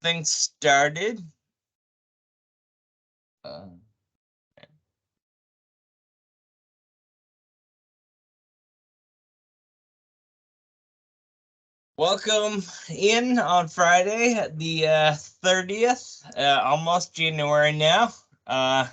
things started. Welcome in on Friday, the 30th, almost January now. Our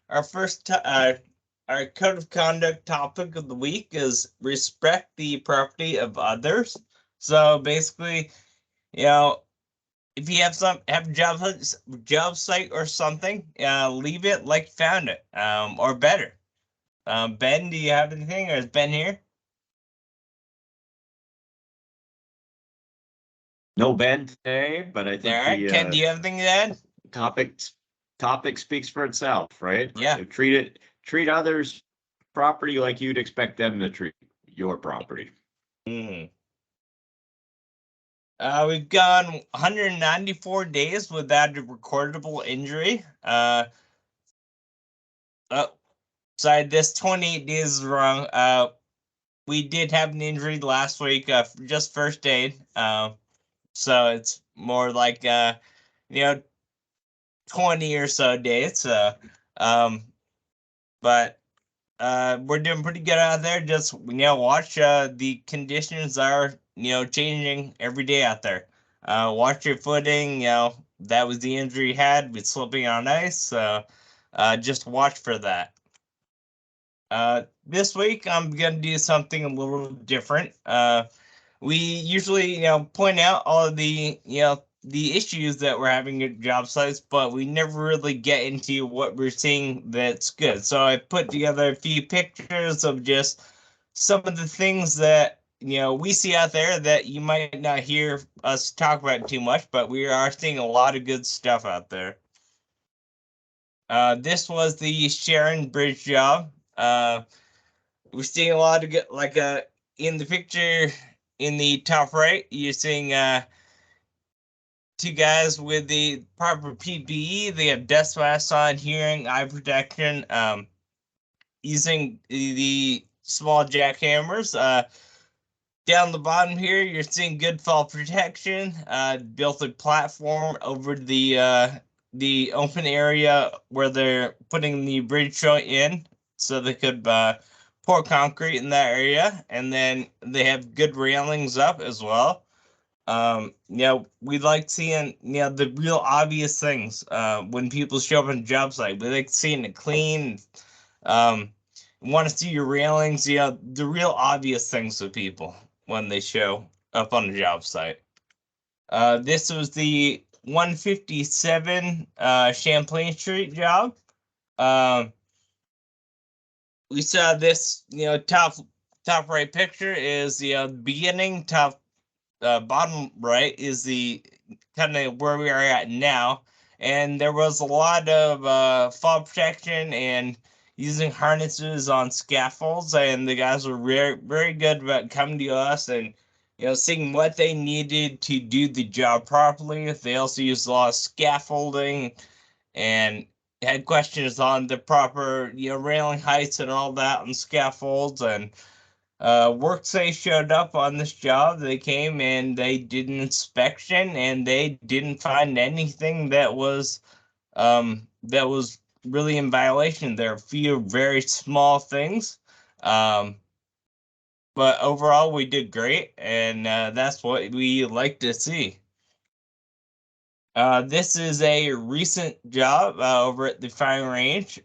our code of conduct topic of the week is respect the property of others. So basically, if you have a job site or something, leave it like you found it, or better. Ben, do you have anything, or is Ben here? No Ben today, but I think All right, Ken, do you have anything to add? topic speaks for itself, right? Yeah. So treat others property like you'd expect them to treat your property. We've gone 194 days without a recordable injury. Sorry, this 28 days is wrong. We did have an injury last week, just first aid. So it's more like 20 or so days. But we're doing pretty good out there. Just watch the conditions are changing every day out there. Watch your footing. That was the injury you had with slipping on ice. So just watch for that. This week I'm gonna do something a little different. We usually point out all of the the issues that we're having at job sites, but we never really get into what we're seeing that's good. So I put together a few pictures of just some of the things that we see out there that you might not hear us talk about too much, but we are seeing a lot of good stuff out there. This was the Sharon Bridge job. We're seeing a lot of good, like in the picture in the top right, you're seeing two guys with the proper PPE. They have desk masks on, hearing, eye protection, using the small jackhammers. Down the bottom here, you're seeing good fall protection. Built a platform over the open area where they're putting the bridge joint in, so they could pour concrete in that area, and then they have good railings up as well. We like seeing the real obvious things when people show up on a job site. We like seeing it clean. Want to see your railings, the real obvious things to people when they show up on a job site. This was the 157 Champlain Street job. We saw this, top right picture is the beginning. Bottom right is the kind of where we are at now, and there was a lot of fall protection and using harnesses on scaffolds, and the guys were very, very good about coming to us and seeing what they needed to do the job properly. They also used a lot of scaffolding and had questions on the proper railing heights and all that on scaffolds. And WorkSafe showed up on this job. They came and they did an inspection, and they didn't find anything that was really in violation. There are a few very small things, but overall we did great, and that's what we like to see. This is a recent job over at the firing range.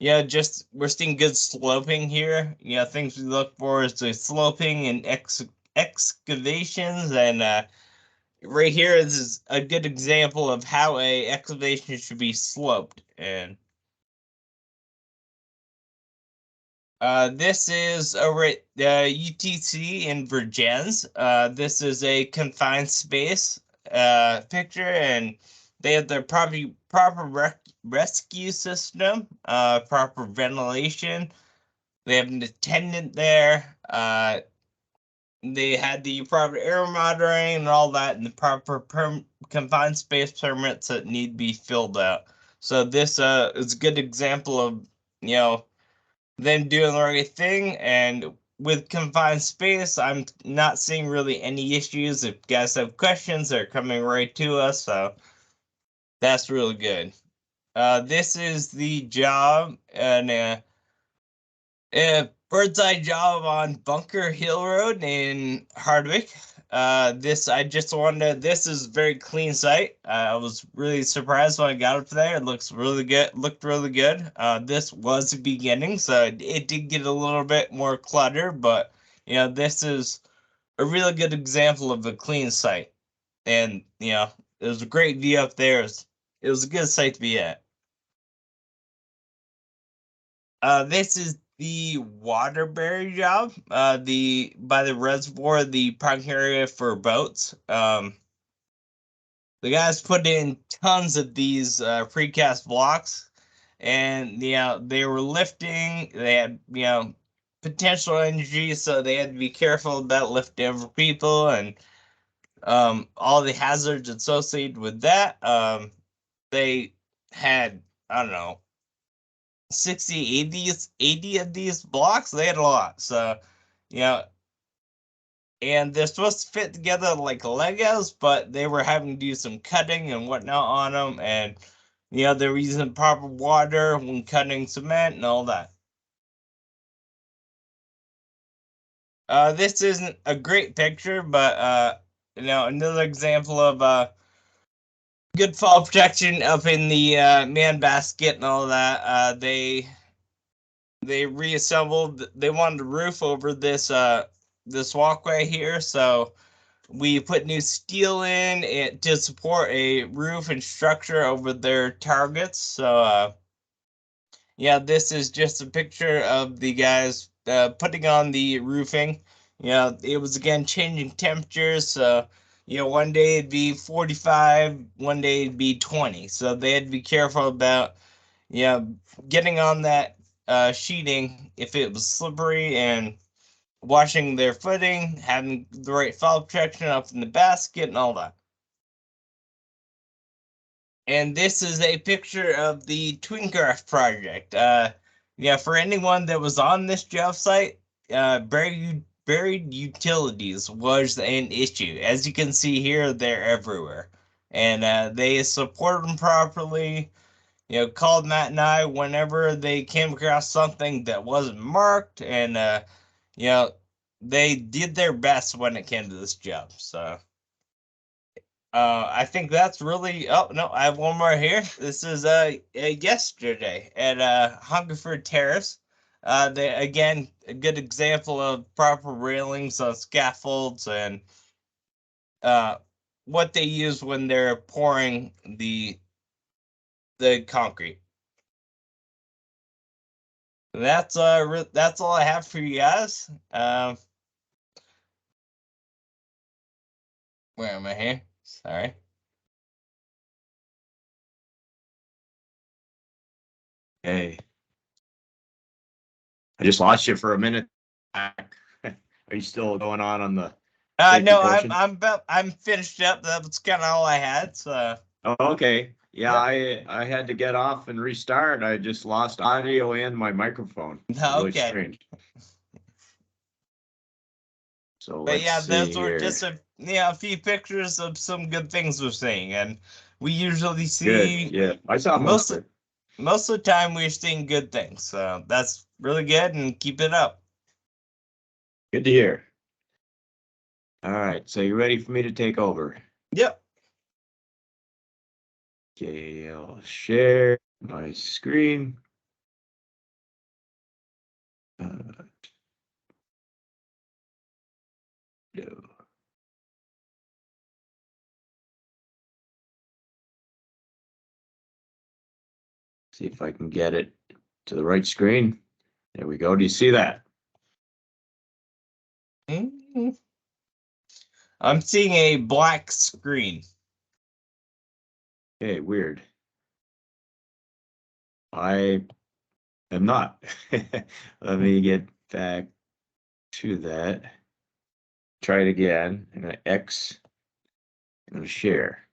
Just we're seeing good sloping here. Things we look for is the sloping and excavations, and right here is a good example of how a excavation should be sloped. And this is over at UTC in Vergennes. This is a confined space picture, and they have their proper rescue system, proper ventilation. They have an attendant there. They had the proper air monitoring and all that, and the proper confined space permits that need to be filled out. So this is a good example of them doing the right thing, and with confined space, I'm not seeing really any issues. If you guys have questions, they're coming right to us, so that's really good. This is the job, and a bird's eye job on Bunker Hill Road in Hardwick. This is a very clean site. I was really surprised when I got up there. It looks really good, looked really good. This was the beginning, so it did get a little bit more cluttered, but this is a really good example of a clean site. And it was a great view up there. It was a good site to be at. This is the Waterbury job. The by the reservoir, the parking area for boats. The guys put in tons of these precast blocks, and they were lifting. They had potential energy, so they had to be careful about lifting over people and all the hazards associated with that. They had, I don't know, 60, 80 of these blocks. They had a lot. So, you know, and they're supposed to fit together like Legos, but they were having to do some cutting and whatnot on them. And, they were using proper water when cutting cement and all that. This isn't a great picture, but, another example of good fall protection up in the man basket and all that. They reassembled. They wanted a roof over this walkway here, so we put new steel in it to support a roof and structure over their targets. So yeah, this is just a picture of the guys putting on the roofing. It was again changing temperatures. So one day it'd be 45, one day it'd be 20. So they had to be careful about getting on that sheeting if it was slippery, and washing their footing, having the right fall protection up in the basket, and all that. And this is a picture of the Twincraft project. For anyone that was on this job site, buried utilities was an issue. As you can see here, they're everywhere, and they supported them properly. Called Matt and I whenever they came across something that wasn't marked, and they did their best when it came to this job. So I think that's really. Oh no, I have one more here. This is yesterday at Hungerford Terrace. They again a good example of proper railings on scaffolds and uh what they use when they're pouring the concrete. That's all I have for you guys. Where am I here? Sorry. Hey, I just lost you for a minute. Are you still going on the safety No, portion? I'm finished up. That was kind of all I had. So Oh, okay. Yeah, I had to get off and restart. I just lost audio and my microphone. Really okay. strange. So But let's yeah, see those were here. just a few pictures of some good things we're seeing, and we usually Good. see Yeah, I saw most most of, most of the time we're seeing good things. So that's really good, and keep it up. Good to hear. All right, so you ready for me to take over? Yep. Okay, I'll share my screen. No. See if I can get it to the right screen. There we go. Do you see that? Mhm. I'm seeing a black screen. Okay, weird. I am not. Let me get back to that. Try it again. I'm gonna X and share.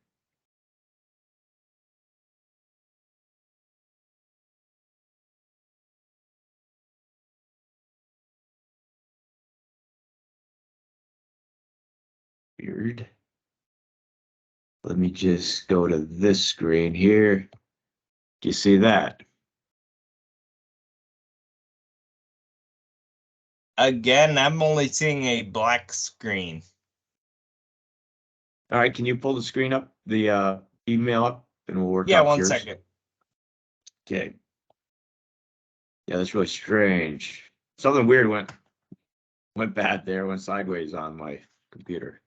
Weird. Let me just go to this screen here. Do you see that? Again, I'm only seeing a black screen. All right, can you pull the screen up, the email up, and we'll work Yeah, off 1 yours? second. Okay. Yeah, that's really strange. Something weird went bad there, went sideways on my computer.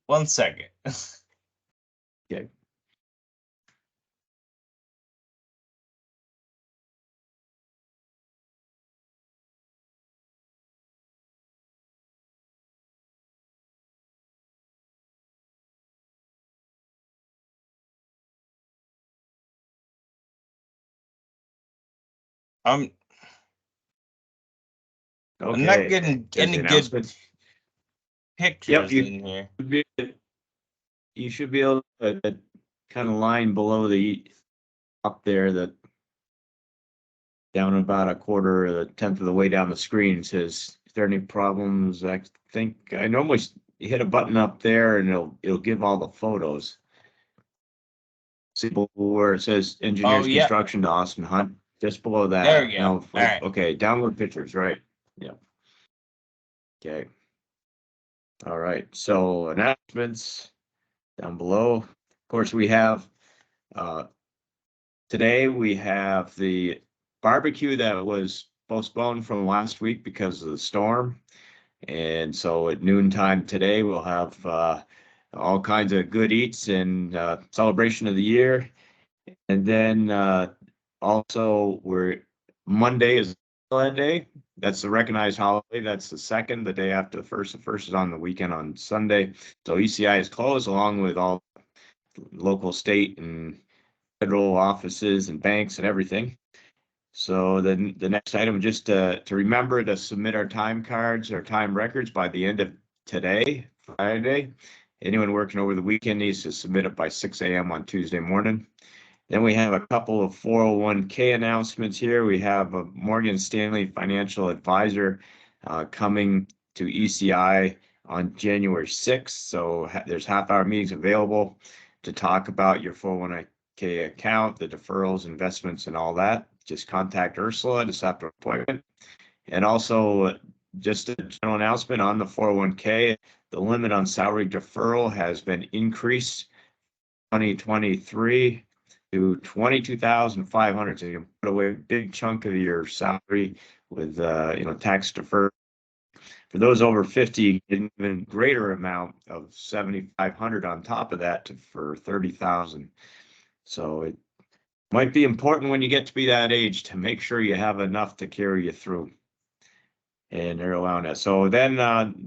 1 second. Okay. I'm not Okay. getting There's any the good announcement. pictures Yep, in here. you should be able to kind of line below the up there, that down about a quarter or a tenth of the way down the screen says, "Is there any problems?" I think I normally hit a button up there and it'll give all the photos. See where it says engineers yeah. construction to Austin Hunt, just below that. There we go. No, All right. okay, download pictures, right? Yeah. Okay. All right. So announcements down below. Of course, we have today we have the barbecue that was postponed from last week because of the storm. And so at noontime today, we'll have all kinds of good eats and celebration of the year. And then also Monday is Land Day. That's the recognized holiday. That's the second, the day after the first. The first is on the weekend on Sunday. So ECI is closed along with all local, state, and federal offices and banks and everything. So then the next item, just to remember to submit our time cards, our time records by the end of today, Friday. Anyone working over the weekend needs to submit it by 6 a.m. on Tuesday morning. Then we have a couple of 401k announcements here. We have a Morgan Stanley financial advisor coming to ECI on January 6th. So there's half-hour meetings available to talk about your 401k account, the deferrals, investments, and all that. Just contact Ursula to set up an appointment. And also, just a general announcement on the 401k, the limit on salary deferral has been increased 2023 to 22,500. So you can put away a big chunk of your salary with tax deferred. For those over 50, an even greater amount of 7,500 on top of that for 30,000. So it might be important when you get to be that age to make sure you have enough to carry you through. And they're allowing that. So then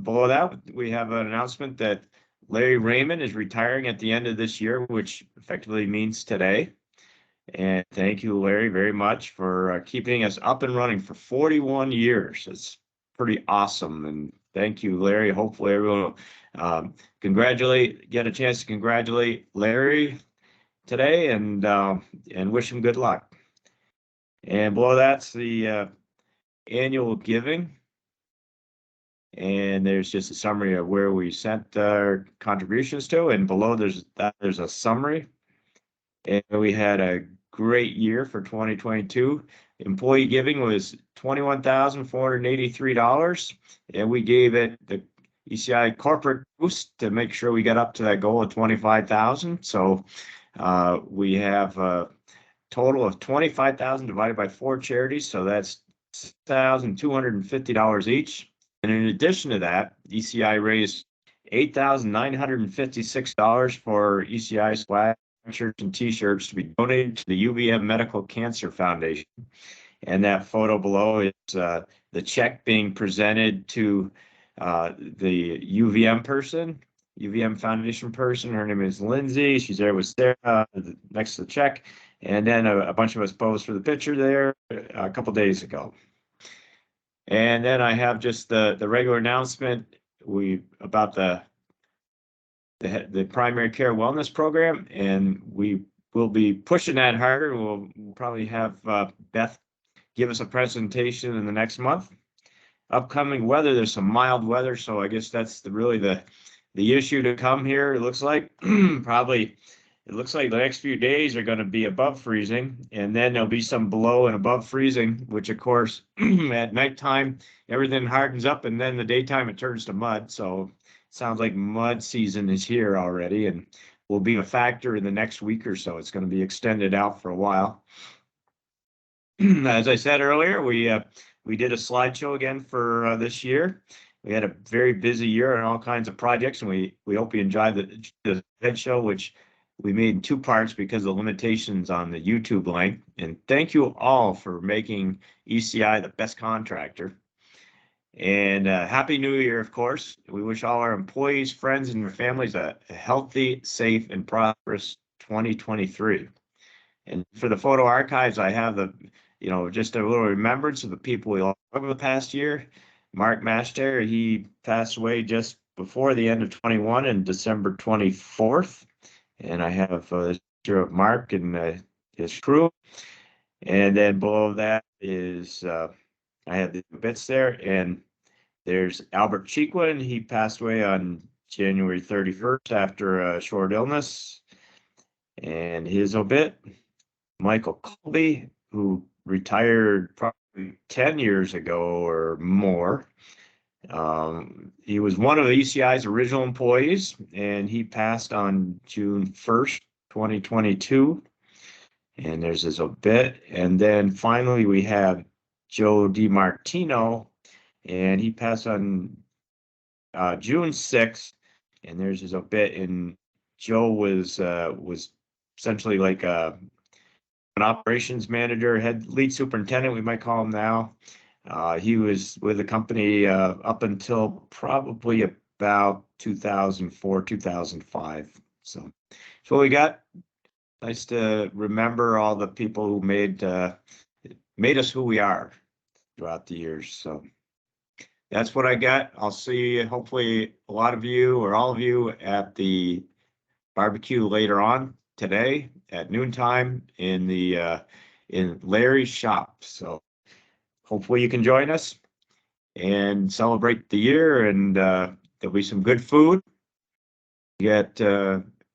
below that, we have an announcement that Larry Raymond is retiring at the end of this year, which effectively means today. And thank you, Larry, very much for keeping us up and running for 41 years. It's pretty awesome. And thank you, Larry. Hopefully everyone will get a chance to congratulate Larry today and wish him good luck. And below that's the annual giving. And there's just a summary of where we sent our contributions to. And below there's a summary. And we had a great year for 2022. Employee giving was $21,483. And we gave it the ECI corporate boost to make sure we got up to that goal of 25,000. So we have a total of 25,000 divided by 4 charities. So that's $6,250 each. And in addition to that, ECI raised $8,956 for ECI swag shirts and t-shirts to be donated to the UVM Medical Cancer Foundation. And that photo below is the check being presented to the UVM Foundation person. Her name is Lindsay. She's there with Sarah next to the check. And then a bunch of us posed for the picture there a couple days ago. And then I have just the regular announcement about the primary care wellness program, and we will be pushing that harder. We'll probably have Beth give us a presentation in the next month upcoming weather. There's some mild weather, so I guess that's really the issue to come here. It looks like probably it looks like the next few days are going to be above freezing, and then there'll be some below and above freezing, which of course at nighttime everything hardens up, and then the daytime it turns to mud. So it sounds like mud season is here already, and will be a factor in the next week or so. It's going to be extended out for a while. As I said earlier, we did a slideshow again for this year. We had a very busy year on all kinds of projects, and we hope you enjoyed the head show, which we made in 2 parts because of the limitations on the YouTube link. And thank you all for making ECI the best contractor. And Happy New Year, of course. We wish all our employees, friends, and their families a healthy, safe, and prosperous 2023. And for the photo archives, I have just a little remembrance of the people we lost over the past year. Mark Master, he passed away just before the end of 21 and December 24th. And I have a picture of Mark and his crew. And then below that is, I have the bits there. And there's Albert Chequin. He passed away on January 31st after a short illness. And his obit, Michael Colby, who retired probably 10 years ago or more. He was one of ECI's original employees, and he passed on June 1st, 2022. And there's his obit. And then finally, we have Joe DiMartino, and he passed on June 6th. And there's his obit. And Joe was essentially like an operations manager, lead superintendent, we might call him now. He was with the company up until probably about 2004, 2005. So what we got. Nice to remember all the people who made us who we are throughout the years. So that's what I got. I'll see hopefully a lot of you or all of you at the barbecue later on today at noontime in Larry's shop. So hopefully you can join us and celebrate the year, and there'll be some good food. You get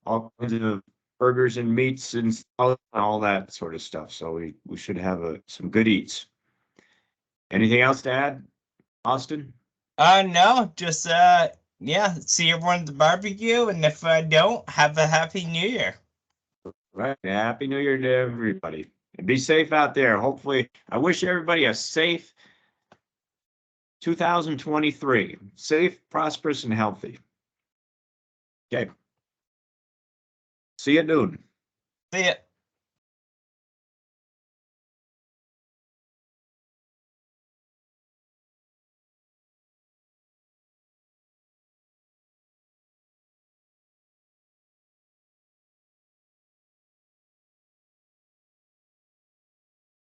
all kinds of burgers and meats and all that sort of stuff. So we should have some good eats. Anything else to add, Austin? No, just see everyone at the barbecue, and if I don't, have a happy New Year. Right. Happy New Year to everybody. And be safe out there. Hopefully, I wish everybody a safe 2023. Safe, prosperous, and healthy. Okay. See you at noon. See ya.